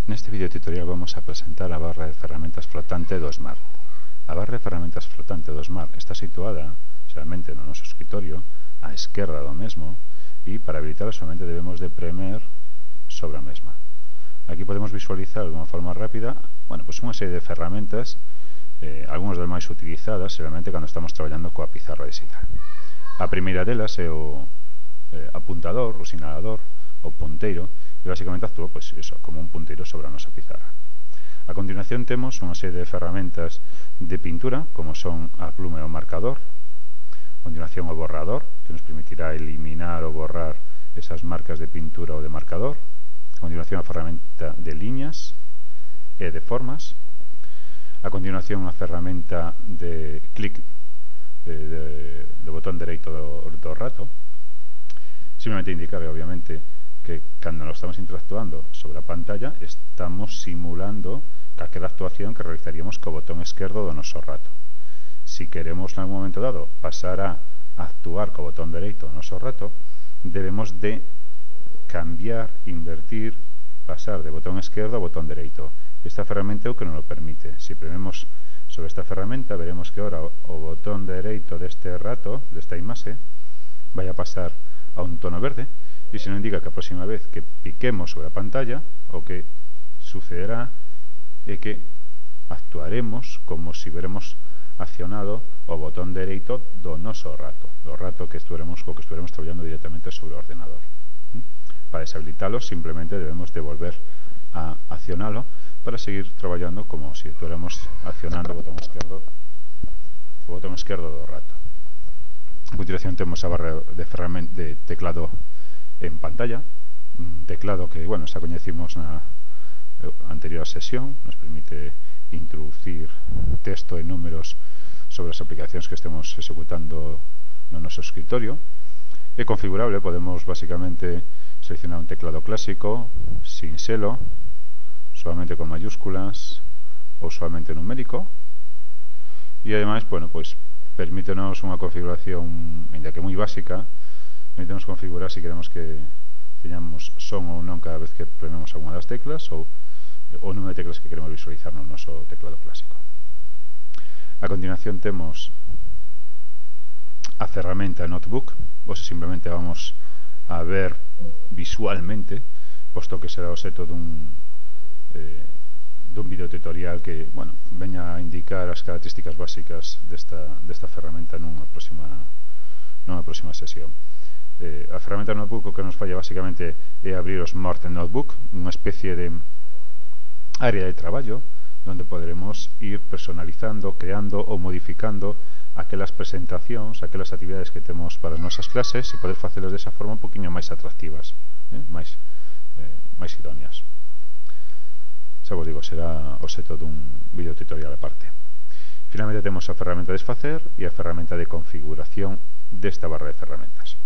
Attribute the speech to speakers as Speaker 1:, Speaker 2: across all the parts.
Speaker 1: Neste vídeo tutorial vamos a presentar a barra de ferramentas flotante do Smart. A barra de ferramentas flotante do Smart está situada xeralmente no noso escritorio á esquerda do mesmo e para habilitarla solamente debemos de premer sobre a mesma. Aquí podemos visualizar de unha forma rápida pues unha serie de ferramentas, algunhas das máis utilizadas xeralmente cando estamos traballando coa pizarra digital. A primeira delas é o apuntador, o sinalador, o punteiro, e basicamente actúa como un punteiro sobre a nosa pizarra. A continuación temos unha serie de ferramentas de pintura, como son a pluma e o marcador. A continuación o borrador, que nos permitirá eliminar ou borrar esas marcas de pintura ou de marcador. A continuación a ferramenta de liñas e de formas. A continuación a ferramenta de clic do botón dereito do rato. Simplemente indicar, obviamente, que cando nos estamos interactuando sobre a pantalla estamos simulando calquera actuación que realizaríamos co botón esquerdo do noso rato. Si queremos en algún momento dado pasar a actuar co botón dereito do noso rato, debemos de cambiar, invertir, pasar de botón esquerdo a botón dereito. Esta ferramenta é o que nos lo permite. Si prememos sobre esta ferramenta, veremos que ahora o botón dereito deste rato, desta imaxe, vai a pasar a un tono verde, e se non indica que a próxima vez que piquemos sobre a pantalla o que sucederá é que actuaremos como se veremos accionado o botón dereito do noso rato, do rato que estuveremos traballando directamente sobre o ordenador. Para deshabilitalo simplemente debemos de volver a accionalo para seguir traballando como se estuéramos accionando o botón esquerdo do rato. A continuación temos a barra de teclado en pantalla, un teclado que, xa coñecimos na anterior sesión, nos permite introducir texto e números sobre as aplicacións que estemos executando no noso escritorio. É configurable, podemos basicamente seleccionar un teclado clásico, sin selo, solamente con mayúsculas ou solamente numérico, e ademais, permítenos unha configuración, ainda que moi básica, permítenos configurar se queremos que teñamos son ou non cada vez que prememos algunha das teclas ou o número de teclas que queremos visualizar no noso teclado clásico. A continuación temos a ferramenta Notebook, simplemente vamos a ver visualmente, posto que será o obxecto dun vídeo tutorial que veña a indicar as características básicas desta ferramenta nunha próxima sesión. A ferramenta Notebook o que nos falla basicamente é abrir o Smart Notebook, unha especie de área de traballo onde poderemos ir personalizando, creando ou modificando aquelas presentacións, aquelas actividades que temos para as nosas clases e poder facelas desa forma un poquinho máis atractivas, máis idóneas. Xa vos digo, será o obxecto dun vídeo tutorial aparte. Finalmente temos a ferramenta desfacer e a ferramenta de configuración desta barra de ferramentas.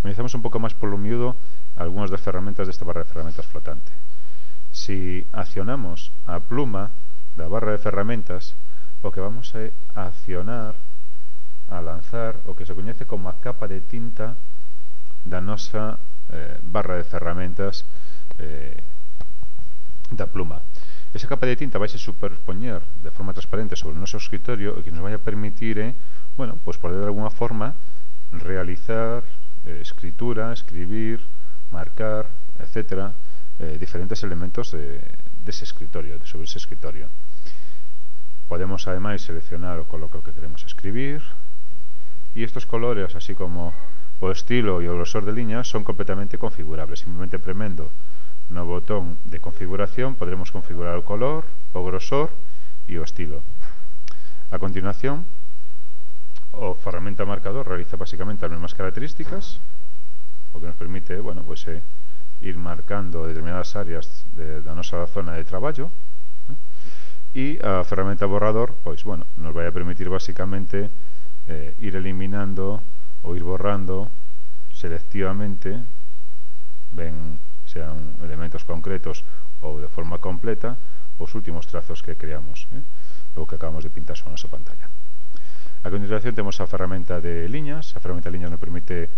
Speaker 1: Coñecemos un pouco máis polo miúdo algunhas das ferramentas desta barra de ferramentas flotante. Si accionamos a pluma da barra de ferramentas, o que vamos a accionar, a lanzar o que se coñece como a capa de tinta da nosa barra de ferramentas da pluma. Esa capa de tinta vai se superpoñer de forma transparente sobre o noso escritorio e que nos vai a permitir poder de alguna forma realizar escritura, escribir, marcar, etcétera, diferentes elementos dese escritorio, sobre ese escritorio. Podemos ademais seleccionar o color que queremos escribir e estos colores, así como o estilo e o grosor de liñas, son completamente configurables. Simplemente premendo no botón de configuración podremos configurar o color, o grosor e o estilo. A continuación, o ferramenta marcador realiza basicamente as mesmas características, o que nos permite ir marcando determinadas áreas da nosa zona de traballo, e a ferramenta borrador nos vai a permitir basicamente ir eliminando ou ir borrando selectivamente, ben sean elementos concretos ou de forma completa, os últimos trazos que creamos ou que acabamos de pintar sobre a nosa pantalla. A continuación temos a ferramenta de liñas. A ferramenta de liñas nos permite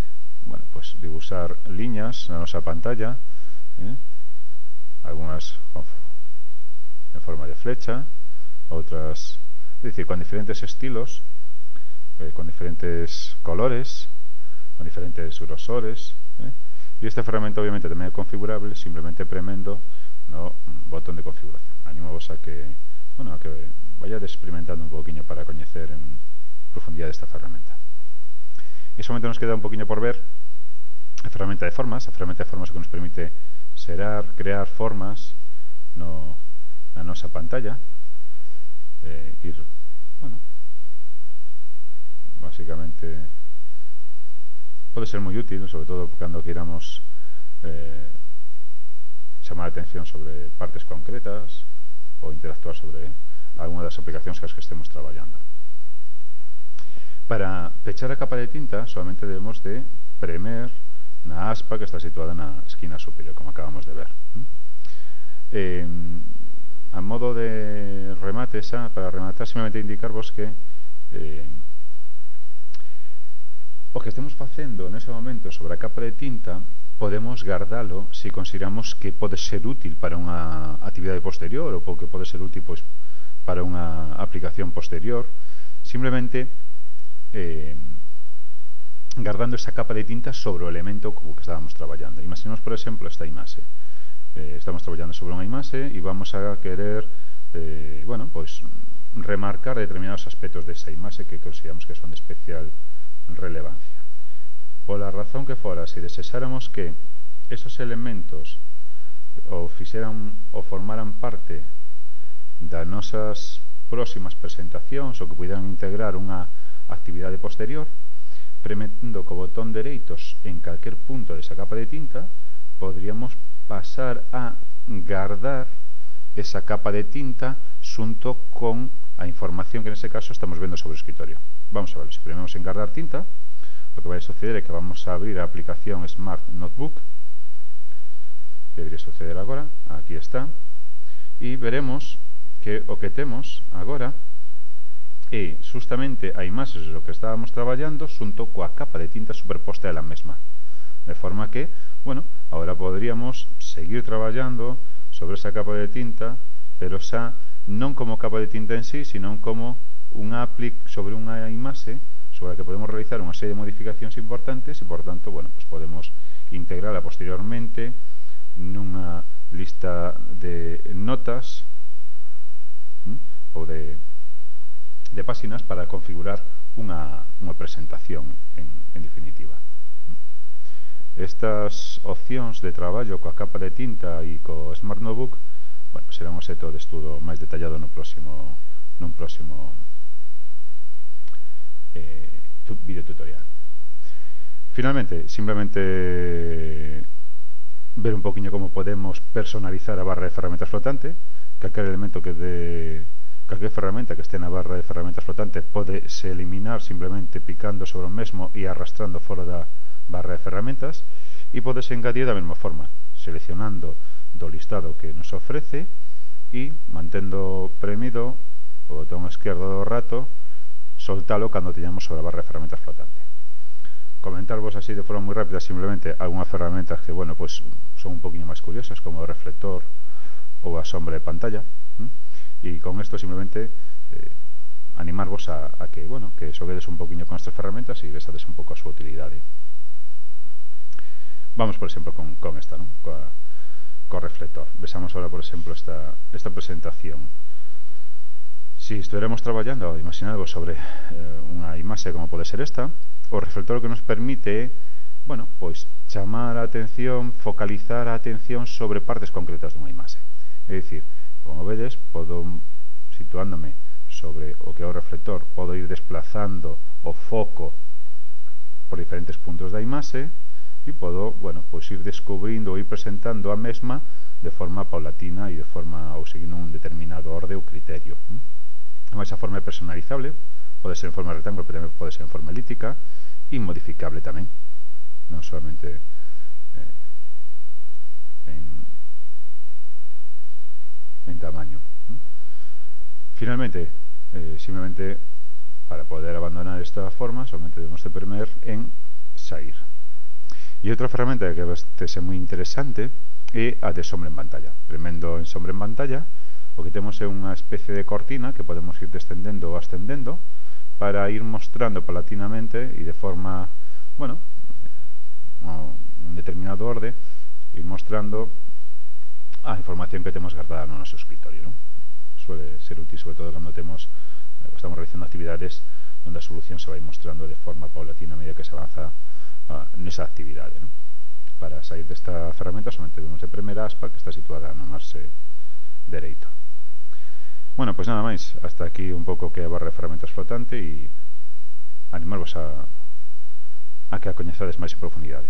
Speaker 1: dibuixar liñas na nosa pantalla, algunas en forma de flecha, otras, es decir, con diferentes estilos, con diferentes colores, con diferentes grosores, y esta ferramenta obviamente también es configurable simplemente premendo no botón de configuración. Animamos a que, bueno, a que vaya experimentando un poquinho para coñecer en profundidade esta ferramenta. E somente nos queda un poquinho por ver a ferramenta de formas. A ferramenta de formas que nos permite xerar, crear formas na nosa pantalla, ir, bueno, básicamente pode ser moi útil, sobre todo cando queramos chamar a atención sobre partes concretas ou interactuar sobre alguna das aplicacións que estemos traballando. Para pechar a capa de tinta solamente debemos de premer na aspa que está situada na esquina superior, como acabamos de ver. A modo de remate, para rematar, simplemente indicarvos que o que estemos facendo nese momento sobre a capa de tinta podemos guardalo se consideramos que pode ser útil para unha actividade posterior ou que pode ser útil pois, para unha aplicación posterior, simplemente guardando esa capa de tinta sobre o elemento co que estábamos traballando. Imaginemos, por exemplo, esta imaxe. Estamos traballando sobre unha imaxe e vamos a querer bueno, pois, remarcar determinados aspectos desa imaxe que consideramos que son de especial relevancia. Pola razón que fora, se desexáramos que esos elementos ou formaran parte das nosas próximas presentacións ou que puderan integrar unha actividade posterior, premendo co botón dereitos en calquer punto desa capa de tinta, podríamos pasar a guardar esa capa de tinta xunto con a información que nese caso estamos vendo sobre o escritorio. Vamos a verlo. Se prememos en guardar tinta, o que vai suceder é que vamos a abrir a aplicación Smart Notebook. Debería suceder agora. Aquí está. E veremos que o que temos agora é justamente a imaxes do que estábamos traballando xunto coa capa de tinta superposta ela mesma, de forma que, bueno, agora podríamos seguir traballando sobre esa capa de tinta, pero xa non como capa de tinta en sí, sino como unha sobre unha imaxe sobre a que podemos realizar unha serie de modificacións importantes e, por tanto, bueno, pues podemos integrala posteriormente nunha lista de notas ou de páxinas para configurar unha presentación en definitiva. Estas opcións de traballo coa capa de tinta e co Smart Notebook, bueno, será un obxecto de estudo máis detallado nun próximo vídeo tutorial. Finalmente, simplemente ver un poquinho como podemos personalizar a barra de ferramentas flotante. Calquer elemento calquer ferramenta que este na barra de ferramentas flotante pode se eliminar simplemente picando sobre o mesmo e arrastrando fora da barra de ferramentas, e pode se engadir da mesma forma, seleccionando do listado que nos ofrece e mantendo premido o botón esquerdo do rato, soltalo cando teñamos sobre a barra de ferramentas flotante. Comentarvos así de forma moi rápida simplemente algunhas ferramentas que, bueno, pues son un poquinho máis curiosas, como o reflector ou a sombra de pantalla. E con isto simplemente animarvos a que, bueno, que xoguedes un poquinho con estas ferramentas e vesades un pouco a súa utilidade. Vamos, por exemplo, con esta, ¿no? Co reflector. Vesamos ahora, por exemplo, esta presentación. Si estuviéramos traballando, imaginadvos, sobre unha imaxe como pode ser esta, o reflector que nos permite, bueno, pois chamar a atención, focalizar a atención sobre partes concretas dunha imaxe. É dicir, como vedes, podo, situándome sobre o que é o reflector, podo ir desplazando o foco por diferentes puntos da imaxe e podo, bueno, pois ir descubrindo ou ir presentando a mesma de forma paulatina e de forma ou seguindo un determinado orde ou criterio. Esa forma é personalizable, pode ser en forma rectángulo, pero tamén pode ser en forma elíptica e modificable tamén, non solamente en tamaño. Finalmente, simplemente para poder abandonar esta forma solamente debemos de premer en sair. E outra ferramenta que vai ser moi interesante e a de sombra en pantalla. Premendo en sombra en pantalla, o que temos é unha especie de cortina que podemos ir descendendo ou ascendendo para ir mostrando paulatinamente e de forma, bueno, un determinado orde, ir mostrando a información que temos guardada no noso escritorio, non? Suele ser útil sobre todo cando estamos realizando actividades onde a solución se vai mostrando de forma paulatina a medida que se avanza nesa actividade, non? Para sair desta ferramenta somente debemos de premer a aspa que está situada no marxe dereito. Bueno, pois nada máis, hasta aquí un pouco que é a barra de ferramentas flotante e animarvos a que a coñezades máis en profundidade.